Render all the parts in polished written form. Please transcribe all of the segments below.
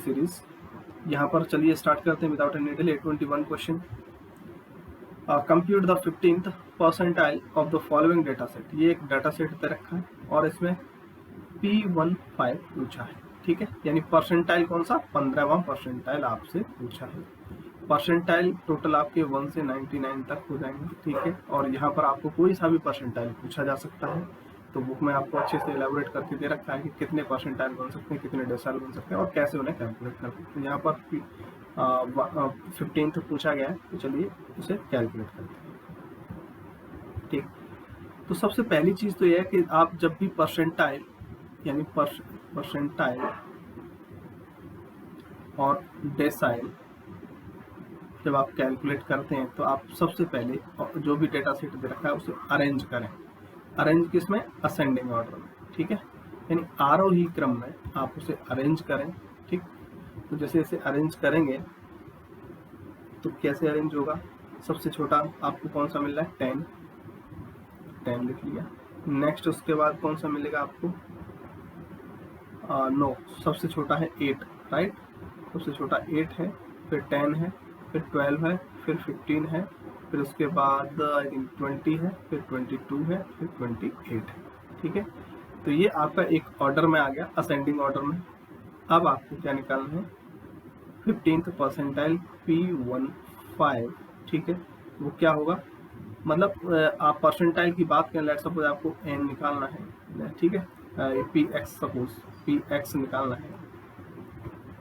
Series. यहाँ पर चलिए स्टार्ट करते हैं without any delay. 21 question. Compute the 15th percentile of the following data set. ये एक डाटा सेट दे रखा है और इसमें P15 पूछा है, ठीक है। यानी परसेंटाइल कौन सा, 15वां परसेंटाइल आपसे पूछा है। परसेंटाइल टोटल आपके 1 से 99 तक हो जाएंगे, ठीक है। और यहाँ पर आपको कोई सा भी परसेंटाइल पूछा जा सकता है। तो बुक में आपको अच्छे से एलेबोरेट करके दे रखा है कि कितने परसेंटाइल बन सकते हैं, कितने डेसिमल बन सकते हैं और कैसे उन्हें कैलकुलेट करते हैं। तो यहाँ पर 15th पूछा गया है, तो चलिए उसे कैलकुलेट करते हैं, ठीक। तो सबसे पहली चीज़ तो यह है कि आप जब भी परसेंटाइल यानी परसेंटाइल और डेसाइल जब आप कैलकुलेट करते हैं तो आप सबसे पहले जो भी डेटा सेट दे रखा है उसे अरेंज करें। अरेंज किसमें, असेंडिंग ऑर्डर में, ठीक है। यानी आरोही क्रम में आप उसे अरेंज करें, ठीक। तो जैसे इसे अरेंज करेंगे तो कैसे अरेंज होगा, सबसे छोटा आपको कौन सा मिल रहा है, 10 लिख लिया। नेक्स्ट उसके बाद कौन सा मिलेगा आपको, नो, सबसे छोटा है 8, राइट। सबसे छोटा 8 है, फिर 10 है, फिर 12 है, फिर 15 है, फिर उसके बाद आई थिंक 20 है, फिर 22 है, फिर 28 है, ठीक है। तो ये आपका एक ऑर्डर में आ गया, असेंडिंग ऑर्डर में। अब आपको क्या निकालना है, 15th परसेंटाइल P15, ठीक है। वो क्या होगा, मतलब आप परसेंटाइल की बात करें, लेट्स सपोज आपको n निकालना है, ठीक है। Px सपोज Px निकालना है,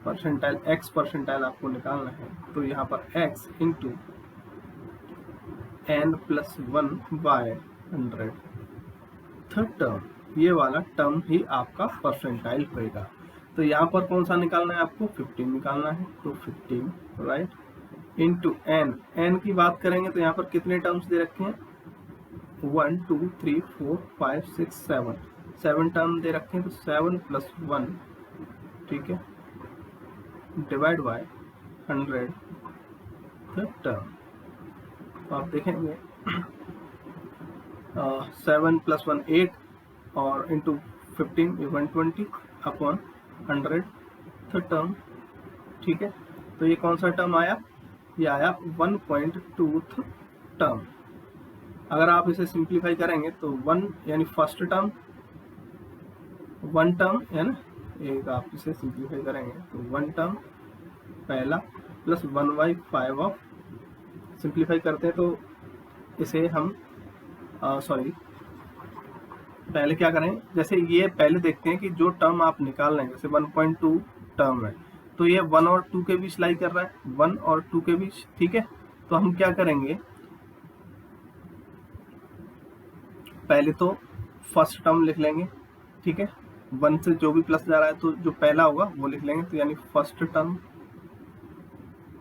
परसेंटाइल x परसेंटाइल आपको निकालना है। तो यहाँ पर x into n+1/100 third term, ये वाला टर्म ही आपका परसेंटाइल होगा। तो यहाँ पर कौन सा निकालना है आपको, 15 निकालना है। तो 15, राइट, इंटू n की बात करेंगे तो यहाँ पर कितने टर्म्स दे रखे हैं, 1 2 3 4 5 6 7 टर्म दे रखे हैं। तो 7+1, ठीक है, डिवाइड बाय 100 थर्ड टर्म। तो आप देखेंगे 7+1 8 और इंटू 15 120 अपॉन 100 थर्ड टर्म, ठीक है। तो ये कौन सा टर्म आया, ये आया 1.2th टर्म। अगर आप इसे सिंप्लीफाई करेंगे तो 1 यानी फर्स्ट टर्म, 1 टर्म है ना, एक आप इसे सिंप्लीफाई करेंगे तो 1 टर्म पहला प्लस 1/5 ऑफ, सिंप्लीफाई करते हैं तो इसे हम सॉरी पहले क्या करें, जैसे ये पहले देखते हैं कि जो टर्म आप निकाल रहे हैं, जैसे 1.2 टर्म है तो ये 1 और 2 के बीच लाई कर रहा है, 1 और 2 के बीच, ठीक है। तो हम क्या करेंगे, पहले तो फर्स्ट टर्म लिख लेंगे, ठीक है। 1 से जो भी प्लस जा रहा है तो जो पहला होगा वो लिख लेंगे, तो यानी फर्स्ट टर्म,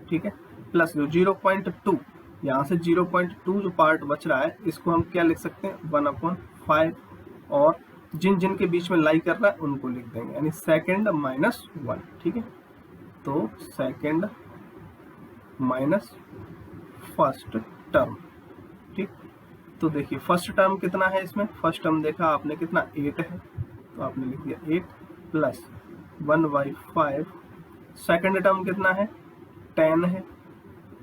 ठीक है, प्लस जो 0.2, यहाँ से 0.2 जो पार्ट बच रहा है इसको हम क्या लिख सकते हैं, 1/5, और जिन जिन के बीच में लाई कर रहा है उनको लिख देंगे, यानी सेकेंड माइनस 1, ठीक है। तो सेकेंड माइनस फर्स्ट टर्म, ठीक। तो देखिए फर्स्ट टर्म कितना है इसमें, फर्स्ट टर्म देखा आपने कितना, 8 है, तो आपने लिख दिया 8 प्लस 1/5। सेकेंड टर्म कितना है, 10 है,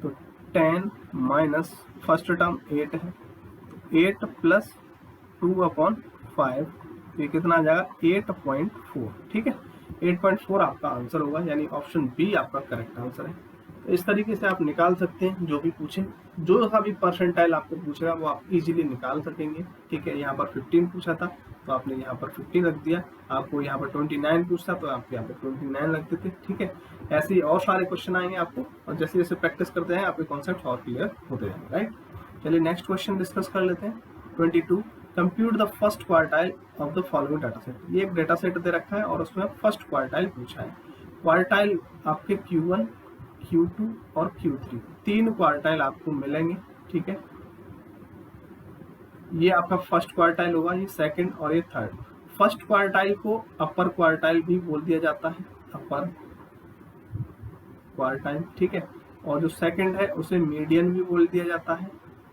तो 10 माइनस फर्स्ट टर्म 8 है, तो 8 प्लस 2/5, ये कितना आ जाएगा, 8.4, ठीक है। 8.4 आपका आंसर होगा, यानी ऑप्शन बी आपका करेक्ट आंसर है। तो इस तरीके से आप निकाल सकते हैं, जो भी पूछे, जो सा भी परसेंटाइल आपको पूछेगा वो आप इजीली निकाल सकेंगे, ठीक है। यहाँ पर 15 पूछा था तो आपने यहाँ पर 15 रख दिया, आपको यहाँ पर 29 पूछता तो आप यहाँ पर 29 रख देते, ठीक है। ऐसे ही और सारे क्वेश्चन आएंगे आपको, और जैसे जैसे प्रैक्टिस करते हैं आपके कॉन्सेप्ट और क्लियर होते जाएंगे, राइट। चलिए नेक्स्ट क्वेश्चन डिस्कस कर लेते हैं। 22, compute the first quartile of the following data set. ये एक डाटा सेट दे रखा है और उसमें फर्स्ट क्वार्टाइल पूछा है। क्वार्टाइल आपके Q1, Q2 और Q3, 3 क्वार्टाइल आपको मिलेंगे, ठीक है। ये आपका फर्स्ट क्वार्टाइल होगा, ये सेकंड और ये थर्ड। फर्स्ट क्वार्टाइल को अपर क्वार्टाइल भी बोल दिया जाता है, अपर क्वार्टाइल, ठीक है। और जो सेकंड है उसे मीडियन भी बोल दिया जाता है,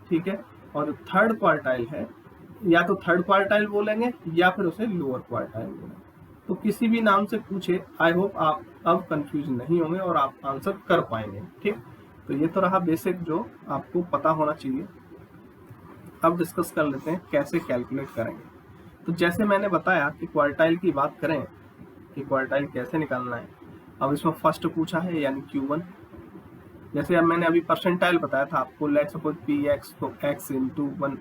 ठीक है। और जो थर्ड क्वार्टाइल है, या तो थर्ड क्वार्टाइल बोलेंगे या फिर उसे लोअर क्वार्टाइल बोलेंगे, तो किसी भी नाम से पूछे, आई होप आप अब कंफ्यूज नहीं होंगे और आप आंसर कर पाएंगे। ठीक, तो ये तो रहा बेसिक जो आपको पता होना चाहिए। अब डिस्कस कर लेते हैं कैसे कैलकुलेट करेंगे। तो जैसे मैंने बताया कि क्वार्टाइल की बात करें कि क्वार्टाइल कैसे निकालना है। अब इसमें फर्स्ट पूछा है यानी Q1। जैसे अब मैंने अभी परसेंटाइल बताया था आपको, लेट सपोज px, तो x इंटू 1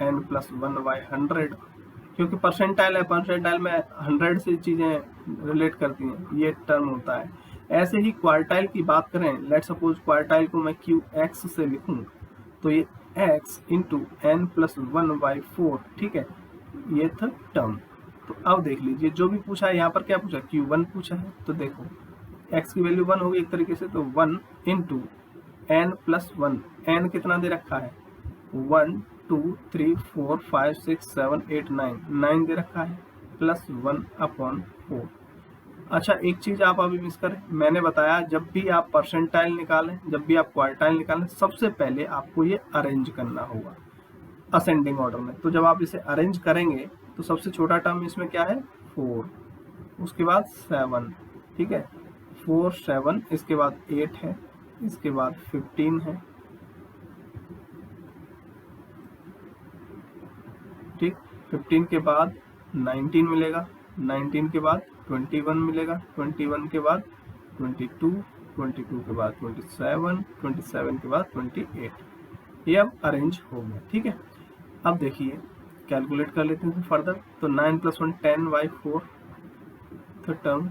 n+1/100, क्योंकि परसेंटाइल है, परसेंटाइल में 100 से चीज़ें रिलेट करती हैं, ये टर्म होता है। ऐसे ही क्वार्टाइल की बात करें, लेट सपोज क्वार्टाइल को मैं Qx से लिखूं, तो ये x इंटू n+1/4, ठीक है, ये था टर्म। तो अब देख लीजिए जो भी पूछा है, यहाँ पर क्या पूछा, Q1 पूछा है, तो देखो x की वैल्यू 1 होगी एक तरीके से, तो 1 इंटू n+1, n कितना दे रखा है, 1 2 3 4 5 6 7 8 9 दे रखा है, +1/4। अच्छा, एक चीज आप अभी मिस करें, मैंने बताया जब भी आप परसेंटाइल निकालें, जब भी आप क्वार्टाइल निकालें, सबसे पहले आपको ये अरेंज करना होगा असेंडिंग ऑर्डर में। तो जब आप इसे अरेंज करेंगे तो सबसे छोटा टर्म इसमें क्या है, 4, उसके बाद 7, ठीक है, 4 7, इसके बाद 8 है, इसके बाद 15 है, ठीक, 15 के बाद 19 मिलेगा, 19 के बाद 21 मिलेगा, 21 के बाद 22, 22 के बाद 27, 27 के बाद 28। ये अब अरेंज हो गया, ठीक है। अब देखिए कैलकुलेट कर लेते हैं फर्दर। तो 9 + 1 10/4 तो टर्म,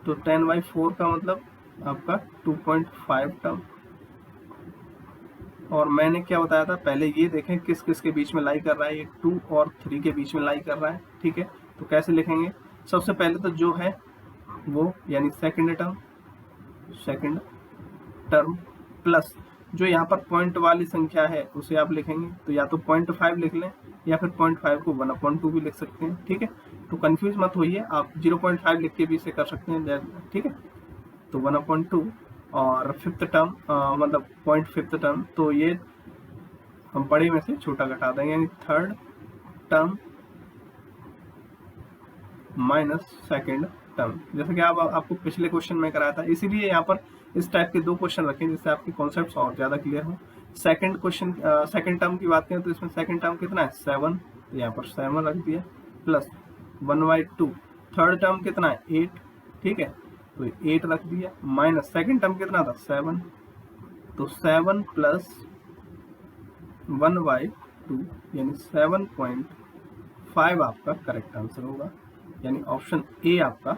तो 10/4 का मतलब आपका 2.5 टर्म। और मैंने क्या बताया था पहले, ये देखें किस किस के बीच में लाई कर रहा है, ये 2 और 3 के बीच में लाई कर रहा है, ठीक है। तो कैसे लिखेंगे, सबसे पहले तो जो है वो यानी सेकंड टर्म प्लस जो यहाँ पर पॉइंट वाली संख्या है उसे आप लिखेंगे, तो या तो 0.5 लिख लें या फिर 0.5 को 1/2 भी लिख सकते हैं, ठीक है। तो कंफ्यूज मत होइए, आप 0.5 लिख के भी इसे कर सकते हैं, ठीक है। तो 1/2 और फिफ्थ टर्म मतलब 0.5 टर्म, तो ये हम बड़े में से छोटा घटा देंगे, यानी third term minus second term, जैसे कि आपको पिछले क्वेश्चन में कराया था। इसीलिए यहाँ पर इस टाइप के 2 क्वेश्चन रखें जिससे आपके कॉन्सेप्ट्स और ज़्यादा क्लियर हो। सेकंड क्वेश्चन, सेकंड टर्म की बात करें तो इसमें सेकंड टर्म कितना है, 7, तो यहाँ पर 7 रख दिया, प्लस 1/2। थर्ड टर्म कितना है, 8, ठीक है, तो 8 रख दिया, माइनस सेकंड टर्म कितना था, 7, तो 7 + 1/2 यानी 7.5 आपका करेक्ट आंसर होगा, यानी ऑप्शन ए आपका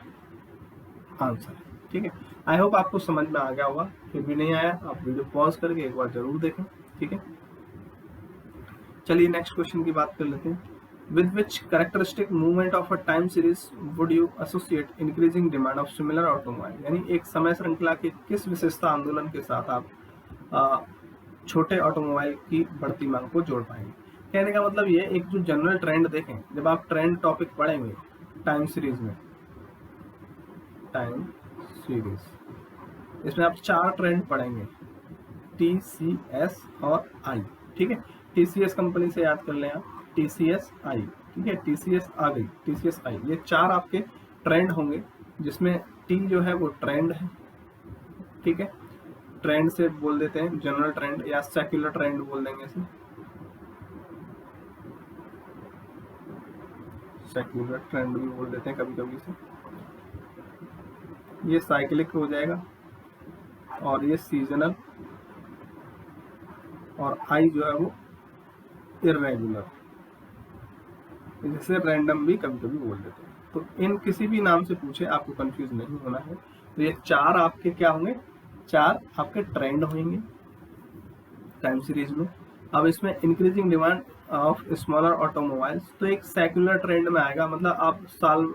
आंसर है, ठीक है। आई होप आपको समझ में आ गया होगा, फिर भी नहीं आया आप वीडियो पॉज करके एक बार जरूर देखें, ठीक है। चलिए नेक्स्ट क्वेश्चन की बात कर लेते हैं। With which characteristic movement of a time series would you associate increasing demand of similar automobile, यानी एक समय श्रृंखला के किस विशेषता आंदोलन के साथ आप छोटे ऑटोमोबाइल की बढ़ती मांग को जोड़ पाएंगे। कहने का मतलब ये, एक जो जनरल ट्रेंड देखें, जब आप ट्रेंड टॉपिक पढ़ेंगे टाइम सीरीज में, टाइम सीरीज इसमें आप 4 ट्रेंड पढ़ेंगे, TCS और I, ठीक है। TCS कंपनी से याद कर लें आप, TCS I, ठीक है, TCS आ गई, TCS I, ये 4 आपके ट्रेंड होंगे, जिसमें T जो है वो ट्रेंड है, ठीक है, ट्रेंड से बोल देते हैं जनरल ट्रेंड या सेक्युलर ट्रेंड बोल देंगे इसे, सेक्युलर ट्रेंड भी बोल देते हैं कभी कभी इसे। ये साइक्लिक हो जाएगा, और ये सीजनल, और आई जो है वो इर्रेगुलर, जिसे रैंडम भी कभी कभी बोल देते हैं। तो इन किसी भी नाम से पूछे आपको कंफ्यूज नहीं होना है। तो ये 4 आपके क्या होंगे, 4 आपके ट्रेंड होंगे टाइम सीरीज में। अब इसमें increasing demand of smaller automobiles, तो एक सेक्युलर ट्रेंड में आएगा, मतलब आप साल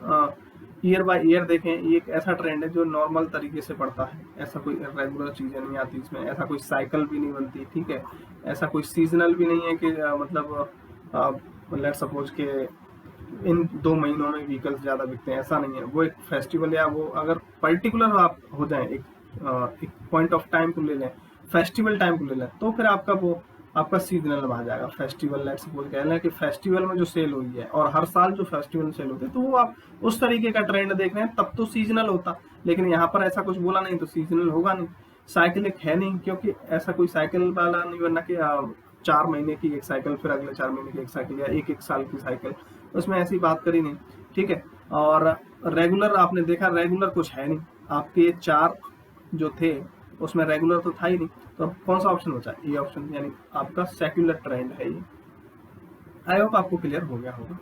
ईयर बाय ईयर देखें, ये एक ऐसा ट्रेंड है जो नॉर्मल तरीके से बढ़ता है, ऐसा कोई रेगुलर चीज़ें नहीं आती इसमें, ऐसा कोई साइकिल भी नहीं बनती, ठीक है, ऐसा कोई सीजनल भी नहीं है कि मतलब लेट सपोज के इन 2 महीनों में व्हीकल्स ज़्यादा बिकते हैं, ऐसा नहीं है। वो एक फेस्टिवल या वो अगर पर्टिकुलर आप हो जाए, एक पॉइंट ऑफ टाइम को ले लें, फेस्टिवल टाइम को ले लें, तो फिर आपका वो आपका सीजनल में आ जाएगा। फेस्टिवल लेट्स सपोज कह लें कि फेस्टिवल में जो सेल हुई है और हर साल जो फेस्टिवल सेल होते हैं तो वो आप उस तरीके का ट्रेंड देख रहे हैं तब तो सीजनल होता, लेकिन यहाँ पर ऐसा कुछ बोला नहीं तो सीजनल होगा नहीं। साइकिलिक है नहीं क्योंकि ऐसा कोई साइकिल वाला नहीं बनना कि 4 महीने की एक साइकिल फिर अगले 4 महीने की एक साइकिल या एक साल की साइकिल, उसमें ऐसी बात करी नहीं। ठीक है, और रेगुलर आपने देखा रेगुलर कुछ है नहीं, आपके 4 जो थे उसमें रेगुलर तो था ही नहीं, तो अब कौन सा ऑप्शन बचा? ये ऑप्शन, यानी आपका सेक्युलर ट्रेंड है ये। आई होप आपको क्लियर हो गया होगा।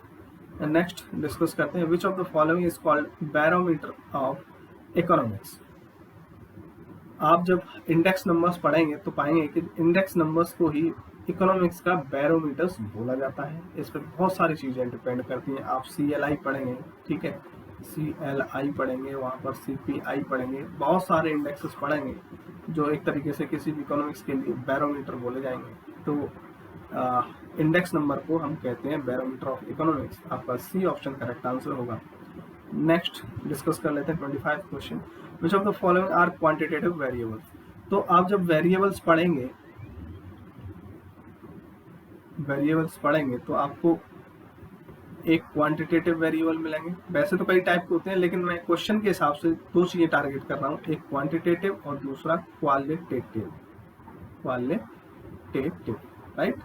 नेक्स्ट डिस्कस करते हैं, विच of the following is called barometer of economics. आप जब इंडेक्स नंबर्स पढ़ेंगे तो पाएंगे कि इंडेक्स नंबर्स को ही इकोनॉमिक्स का बैरोमीटर्स बोला जाता है। इस पर बहुत सारी चीजें डिपेंड करती हैं। आप CLI पढ़ेंगे, ठीक है, CLI पढ़ेंगे, वहाँ पर CPI पढ़ेंगे, बहुत सारे इंडेक्सेस पढ़ेंगे जो एक तरीके से किसी भी इकोनॉमिक्स के लिए बैरोमीटर बोले जाएंगे। तो इंडेक्स नंबर को हम कहते हैं बैरोमीटर ऑफ इकोनॉमिक्स। आपका C ऑप्शन करेक्ट आंसर होगा। नेक्स्ट डिस्कस कर लेते हैं 25 question, which of the following are quantitative variables. तो आप जब वेरिएबल्स पढ़ेंगे तो आपको एक क्वांटिटेटिव वेरिएबल मिलेंगे। वैसे तो कई टाइप के होते हैं लेकिन मैं क्वेश्चन के हिसाब से 2 चीजें टारगेट कर रहा हूँ, एक क्वांटिटेटिव और दूसरा क्वालिटेटिव, राइट।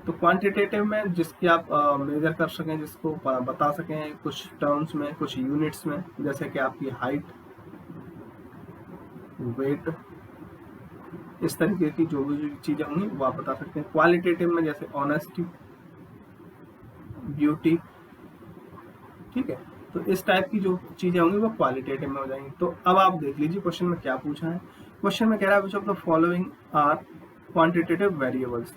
तो क्वांटिटेटिव में जिसकी आप मेजर कर सकें, जिसको बता सकें कुछ टर्म्स में, कुछ यूनिट्स में, जैसे कि आपकी हाइट, वेट, इस तरीके की जो भी चीजें होंगी वो आप बता सकते हैं। क्वालिटेटिव में जैसे ऑनेस्टी, ब्यूटी, ठीक है, तो इस टाइप की जो चीजें होंगी वो क्वालिटेटिव में हो जाएंगी। तो अब आप देख लीजिए क्वेश्चन में क्या पूछा है। क्वेश्चन में कह रहा है which of the following are quantitative variables.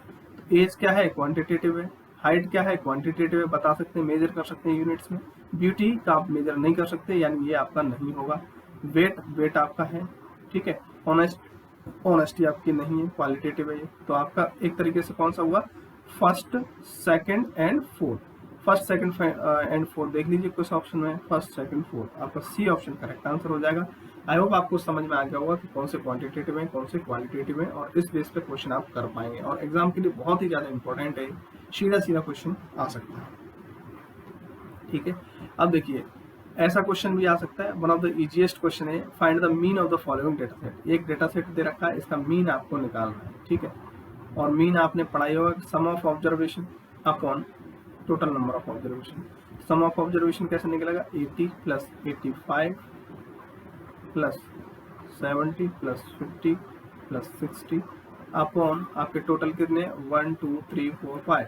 Age क्या है? क्वांटिटेटिव है। हाइट क्या है? क्वांटिटेटिव है, बता सकते हैं, मेजर कर सकते हैं यूनिट्स में। ब्यूटी का आप मेजर नहीं कर सकते, यानी ये आपका नहीं होगा। वेट आपका है, ठीक है। ऑनेस्टी आपकी नहीं है, क्वालिटेटिव है ये। तो आपका एक तरीके से कौन सा हुआ? First, second and fourth. First, second and fourth देख लीजिए कुछ ऑप्शन में, फर्स्ट, सेकंड, फोर्थ। आपका C ऑप्शन करेक्ट आंसर हो जाएगा। आई होप आपको समझ में आ गया होगा कि कौन से क्वांटिटेटिव है, कौन से क्वालिटेटिव है, और इस बेस पे क्वेश्चन आप कर पाएंगे। और एग्जाम के लिए बहुत ही ज्यादा इंपॉर्टेंट है, सीधा क्वेश्चन आ सकता है, ठीक है। अब देखिए ऐसा क्वेश्चन भी आ सकता है, one of the easiest question है, find the mean of the following data set. एक डेटा सेट दे रखा है, इसका मीन आपको निकालना है, ठीक है। और मीन आपने पढ़ाई होगा, sum of observation upon total number of observation. Sum of observation कैसे निकलेगा? 80 plus 85 plus 70 plus 50 plus 60 upon आपके टोटल कितने? 1 2 3 4 5,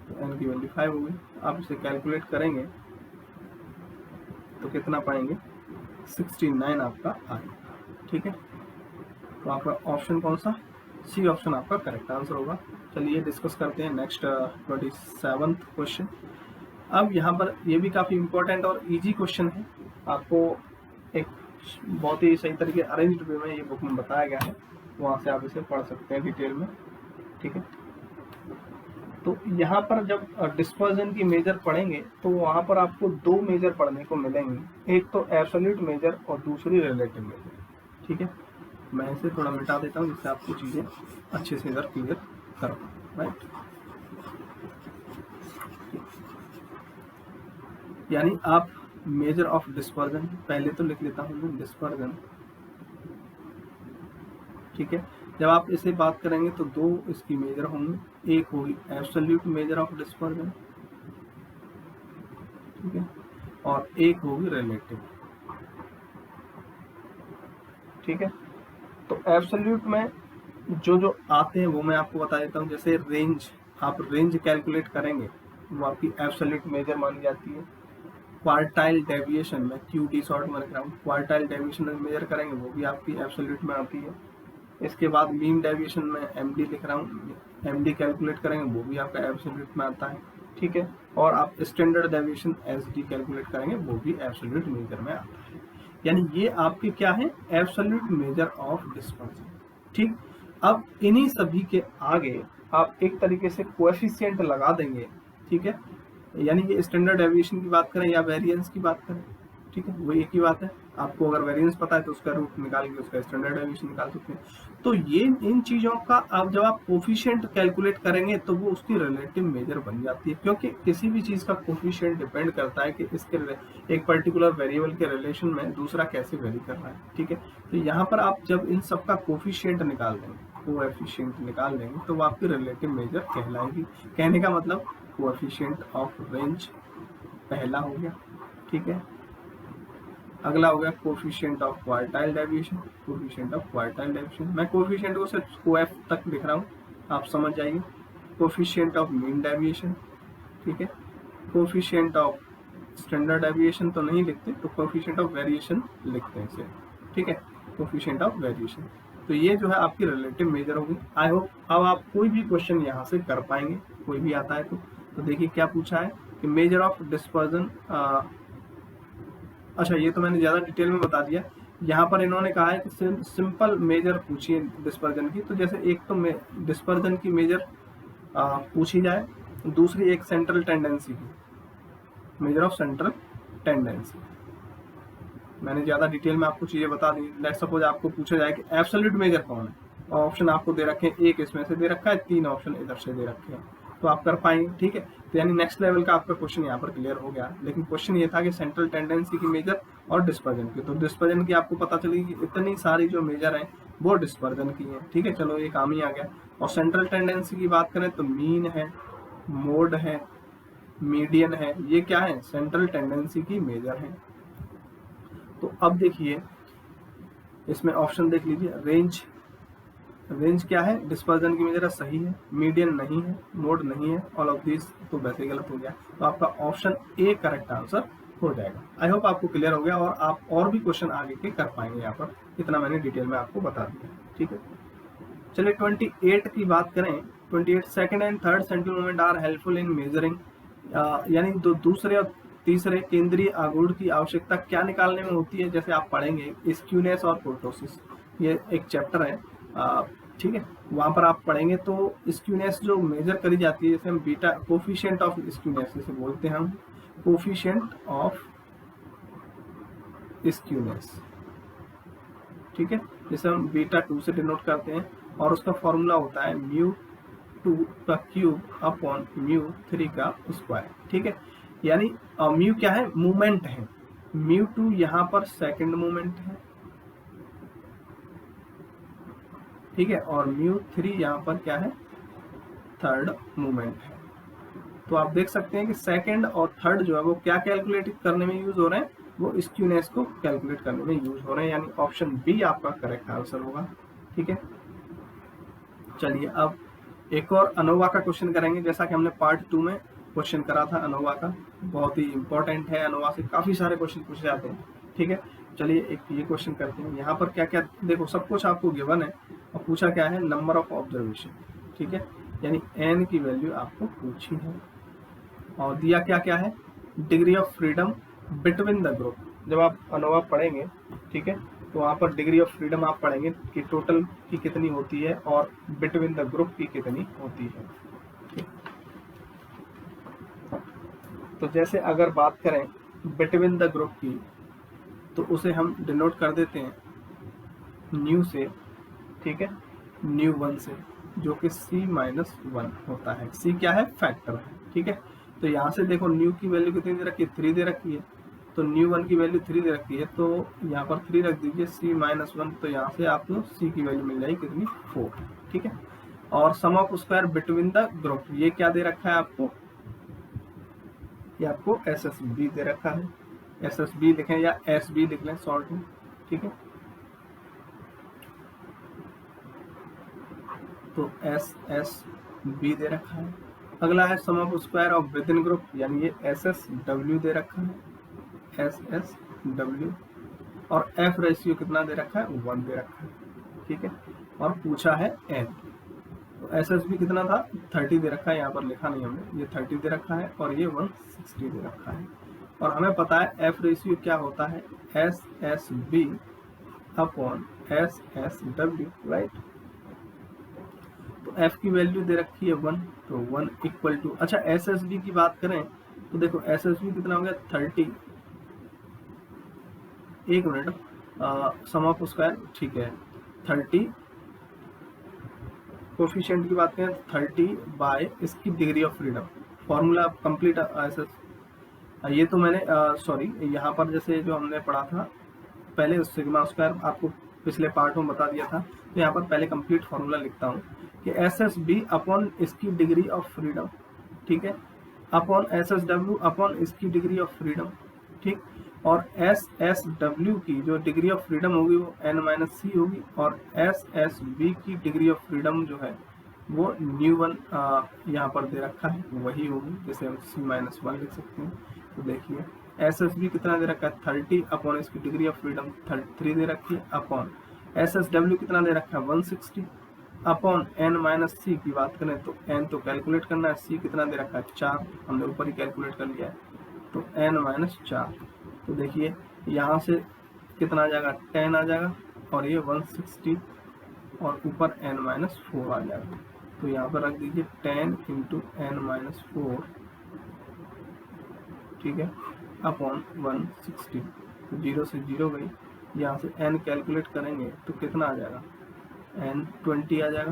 तो n की वैल्यू 5 होगी। आप इसे कैलकुलेट करेंगे तो कितना पाएंगे? 69 आपका आएगा, ठीक है। तो आपका ऑप्शन कौन सा? C ऑप्शन आपका करेक्ट आंसर होगा। चलिए डिस्कस करते हैं नेक्स्ट 27th क्वेश्चन। अब यहाँ पर ये भी काफ़ी इंपॉर्टेंट और इजी क्वेश्चन है, आपको एक बहुत ही सही तरीके अरेंज्ड वे में ये बुक में बताया गया है, वहाँ से आप इसे पढ़ सकते हैं डिटेल में, ठीक है। तो यहाँ पर जब डिस्पर्जन की मेजर पढ़ेंगे तो वहाँ पर आपको 2 मेजर पढ़ने को मिलेंगे, एक तो एब्सोल्यूट मेजर और दूसरी रिलेटिव मेजर, ठीक है। मैं इसे थोड़ा मिटा देता हूँ जिससे आपको चीज़ें अच्छे से इधर क्लियर करो, राइट। यानी आप मेजर ऑफ डिस्पर्जन पहले तो लिख लेता हूँ मैं, डिस्पर्जन, ठीक है। जब आप इसे बात करेंगे तो 2 इसकी मेजर होंगे, एक होगी एब्सोल्यूट मेजर ऑफ डिस्पर्जन, ठीक है, और एक होगी रिलेटिव, ठीक है। तो एब्सोल्यूट में जो आते हैं वो मैं आपको बता देता हूँ। जैसे रेंज, आप रेंज कैलकुलेट करेंगे वो आपकी एब्सोल्यूट मेजर मानी जाती है। क्वार्टाइल डेविएशन में, QT शॉर्ट में लिख रहा हूँ, क्वार्टाइल डेविएशन में मेजर करेंगे वो भी आपकी एब्सोल्यूट में आती है। इसके बाद मीन डेविएशन में MD लिख रहा हूँ, MD कैलकुलेट करेंगे वो भी आपका एब्सोल्यूट में आता है, ठीक है। और आप स्टैंडर्ड डेविएशन SD कैलकुलेट करेंगे वो भी एब्सोल्यूट मेजर में आता है। यानी ये आपके क्या है? एब्सोल्यूट मेजर ऑफ डिस्पर्जन, ठीक। अब इन्हीं सभी के आगे आप एक तरीके से कोएफिशिएंट लगा देंगे, ठीक है। यानी कि स्टैंडर्ड डेविएशन की बात करें या वेरिएंस की बात करें, ठीक है, वो एक ही बात है। आपको अगर वेरिएंस पता है तो उसका रूट निकाल के उसका स्टैंडर्ड डेविएशन निकाल सकते हैं। तो ये इन चीज़ों का अब जब आप कोफिशिएंट कैलकुलेट करेंगे तो वो उसकी रिलेटिव मेजर बन जाती है, क्योंकि किसी भी चीज़ का कोफिशिएंट डिपेंड करता है कि इसके एक पर्टिकुलर वेरिएबल के रिलेशन में दूसरा कैसे वेरी कर रहा है। ठीक है, तो यहाँ पर आप जब इन सब का कोफिशिएंट निकाल देंगे, कोएफिशिएंट निकाल देंगे, तो वो आपकी रिलेटिव मेजर कहलाएगी। कहने का मतलब कोएफिशिएंट ऑफ रेंज पहला हो गया। ठीक है, अगला हो गया coefficient of quartile deviation. Coefficient of quartile deviation, मैं कोफिशिएंट को सिर्फ कोएफ तक लिख रहा हूँ, आप समझ जाइए। कोफिशिएंट ऑफ मीन डेविएशन, ठीक है। कोफिशिएंट ऑफ स्टैंडर्ड डेविएशन तो नहीं लिखते, तो कोफिशिएंट ऑफ वेरिएशन लिखते हैं इसे, ठीक है, कोफिशिएंट ऑफ वेरिएशन। तो ये जो है आपकी रिलेटिव मेजर होगी। आई होप अब आप कोई भी क्वेश्चन यहाँ से कर पाएंगे, कोई भी आता है तो देखिए क्या पूछा है कि मेजर ऑफ डिस्पर्जन। अच्छा, ये तो मैंने ज़्यादा डिटेल में बता दिया। यहाँ पर इन्होंने कहा है कि सिंपल मेजर पूछिए डिस्पर्जन की। तो जैसे एक तो डिस्पर्जन की मेजर पूछी जाए, दूसरी एक सेंट्रल टेंडेंसी की मेजर ऑफ सेंट्रल टेंडेंसी। मैंने ज़्यादा डिटेल में आपको चीज़ें बता दी। लेट्स सपोज आपको पूछा जाए कि एब्सोल्यूट मेजर कौन है, और ऑप्शन आपको दे रखे हैं, एक इसमें से दे रखा है, 3 ऑप्शन इधर से दे रखे हैं, तो आप कर पाएंगे। ठीक है, तो यानी नेक्स्ट लेवल का आपका क्वेश्चन यहाँ पर क्लियर हो गया। लेकिन क्वेश्चन ये था कि सेंट्रल टेंडेंसी की मेजर और डिस्पर्जन की। तो डिस्पर्जन की आपको पता चली कि इतनी सारी जो मेजर हैं वो डिस्पर्जन की हैं। ठीक है, चलो ये काम ही आ गया। और सेंट्रल टेंडेंसी की बात करें तो मीन है, मोड है, मीडियन है, ये क्या है, सेंट्रल टेंडेंसी की मेजर है। तो अब देखिए इसमें ऑप्शन देख लीजिए। रेंज क्या है, डिस्पर्जन की मेजर सही है, मीडियन नहीं है, मोड नहीं है, ऑल ऑफ दिस तो वैसे गलत हो गया। तो आपका ऑप्शन ए करेक्ट आंसर हो जाएगा। आई होप आपको क्लियर हो गया और आप और भी क्वेश्चन आगे के कर पाएंगे। यहाँ पर इतना मैंने डिटेल में आपको बता दिया। ठीक है, चलिए 28 की बात करें। 28 second and third central moment are helpful in measuring, यानी दूसरे और तीसरे केंद्रीय आघूर्ण की आवश्यकता क्या निकालने में होती है। जैसे आप पढ़ेंगे स्क्यूनेस और कुर्टोसिस, ये एक चैप्टर है, ठीक है, वहां पर आप पढ़ेंगे। तो स्क्यूनेस जो मेजर करी जाती है, जैसे हम बीटा कोफिशिएंट ऑफ स्क्यूनेस जैसे बोलते हैं, हम कोफिशिएंट ऑफ स्क्यूनेस, ठीक है, जैसे हम बीटा 2 से डिनोट करते हैं, और उसका फॉर्मूला होता है μ2 का क्यूब अपॉन μ3 का स्क्वायर। ठीक है, यानी म्यू क्या है, मूवमेंट है, μ2 यहाँ पर सेकंड मूवमेंट है, ठीक है, और μ3 यहाँ पर क्या है, थर्ड मूवमेंट है। तो आप देख सकते हैं कि सेकंड और थर्ड जो है वो क्या कैलकुलेट करने में यूज हो रहे हैं, वो स्क्यूनेस को कैलकुलेट करने में यूज हो रहे हैं, यानी ऑप्शन बी आपका करेक्ट आंसर होगा। ठीक है, चलिए अब एक और अनोवा का क्वेश्चन करेंगे। जैसा कि हमने पार्ट 2 में क्वेश्चन करा था अनोवा का, बहुत ही इंपॉर्टेंट है, अनोवा से काफी सारे क्वेश्चन पूछे जाते हैं। ठीक है, चलिए एक ये क्वेश्चन करते हैं। यहाँ पर क्या क्या देखो, सब कुछ आपको गिवन है, और पूछा क्या है, नंबर ऑफ ऑब्जर्वेशन। ठीक है, यानी एन की वैल्यू आपको पूछी है, और दिया क्या क्या है, degree of freedom between the group. जब आप अनोवा पढ़ेंगे, ठीक है, तो वहाँ पर डिग्री ऑफ फ्रीडम आप पढ़ेंगे कि टोटल की कितनी होती है और बिटवीन द ग्रुप की कितनी होती है। ठीक, तो जैसे अगर बात करें बिटवीन द ग्रुप की, तो उसे हम डिनोट कर देते हैं न्यू से, ठीक है, न्यू 1 से, जो कि c-1 होता है। c क्या है, फैक्टर है। ठीक है, तो यहाँ से देखो न्यू की वैल्यू कितनी दे रखी है, 3 दे रखी है, तो न्यू 1 की वैल्यू 3 दे रखी है, तो यहाँ पर 3 रख दीजिए, c-1, तो यहाँ से आपको c की वैल्यू मिल जाएगी कितनी, 4। ठीक है, और sum of square between the group, ये क्या दे रखा है आपको, ये आपको SSB दे रखा है, SSB लिखें या SB लिख लें शॉर्ट में। ठीक है, तो SSB दे रखा है। अगला है sum of square of within group, यानी ये SSW दे रखा है, SSW, और F रेशियो कितना दे रखा है, 1 दे रखा है। ठीक है, और पूछा है N, तो SSB कितना था, 30 दे रखा है, यहाँ पर लिखा नहीं हमने, ये 30 दे रखा है, और ये 160 दे रखा है। और हमें पता है F रेशियो क्या होता है, SSB अपॉन SSW, राइट। तो F की वैल्यू दे रखी है 1, तो 1 इक्वल टू, अच्छा SSB की बात करें तो देखो SSB कितना हो गया, 30 एक मिनट, सम ऑफ स्क्वायर ठीक है 30, कोफिशिएंट की बात करें 30 बाय इसकी degree of freedom, formula complete ऐसे। ये तो मैंने सॉरी, यहाँ पर जैसे जो हमने पढ़ा था पहले सिग्मा स्क्वायर आपको पिछले पार्ट में बता दिया था, तो यहाँ पर पहले कंप्लीट फॉर्मूला लिखता हूँ कि एस एस बी अपॉन इसकी डिग्री ऑफ फ्रीडम, ठीक है, upon S S W upon इसकी डिग्री ऑफ फ्रीडम, ठीक, और एस एस डब्ल्यू की जो डिग्री ऑफ फ्रीडम होगी वो एन माइनस सी होगी, और एस एस बी की डिग्री ऑफ फ्रीडम जो है वो न्यू वन यहाँ पर दे रखा है वही होगी, जैसे हम सी माइनस वन लिख सकते हैं। तो देखिए एस एस बी कितना दे रखा है 30 अपॉन इसकी डिग्री ऑफ फ्रीडम 33 दे रखी है, अपॉन एस एस डब्ल्यू कितना दे रखा है 160, अपॉन एन माइनस सी की बात करें तो एन तो कैलकुलेट करना है, सी कितना दे रखा है 4, हमने ऊपर ही कैलकुलेट कर लिया है, तो एन माइनस 4। तो देखिए यहाँ से कितना आ जाएगा 10 आ जाएगा, और ये 160 और ऊपर एन माइनस 4 आ जाएगा। तो यहाँ पर रख दीजिए 10 इंटू एन माइनस 4, ठीक है, अपॉन 160। तो 0 से 0 गई, यहाँ से n कैलकुलेट करेंगे तो कितना आ जाएगा n 20 आ जाएगा।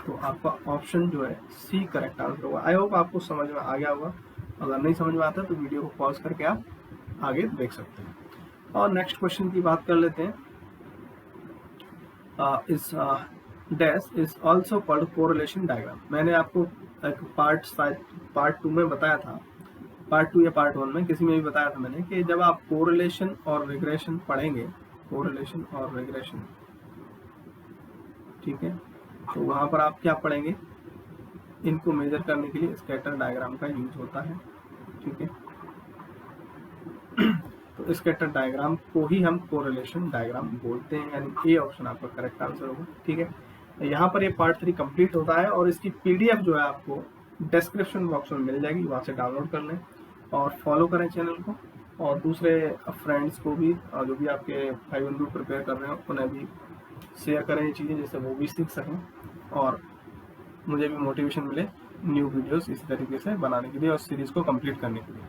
तो आपका ऑप्शन जो है सी करेक्ट आंसर होगा। आई होप आपको समझ में आ गया होगा, अगर नहीं समझ में आता तो वीडियो को पॉज करके आप आगे देख सकते हैं। और नेक्स्ट क्वेश्चन की बात कर लेते हैं। इस dash is also called correlation diagram. मैंने आपको एक पार्ट 2 में बताया था, पार्ट 2 या पार्ट 1 में किसी में भी बताया था मैंने कि जब आप कोरिलेशन और रिग्रेशन पढ़ेंगे, कोरिलेशन और रिग्रेशन, ठीक है, तो वहां पर आप क्या पढ़ेंगे, इनको मेजर करने के लिए स्कैटर डायग्राम का यूज होता है, ठीक है। तो स्कैटर डायग्राम को ही हम कोरिलेशन डायग्राम बोलते हैं, यानी ए ऑप्शन आपका करेक्ट आंसर होगा, ठीक है। यहाँ पर ये पार्ट 3 कंप्लीट होता है और इसकी पीडीएफ जो है आपको डिस्क्रिप्शन बॉक्स में मिल जाएगी, वहाँ से डाउनलोड कर लें और फॉलो करें चैनल को, और दूसरे फ्रेंड्स को भी जो भी आपके भाई बंधु प्रिपेयर कर रहे हो उन्हें भी शेयर करें ये चीज़ें, जिससे वो भी सीख सकें और मुझे भी मोटिवेशन मिले न्यू वीडियोस इसी तरीके से बनाने के लिए और सीरीज़ को कंप्लीट करने के लिए।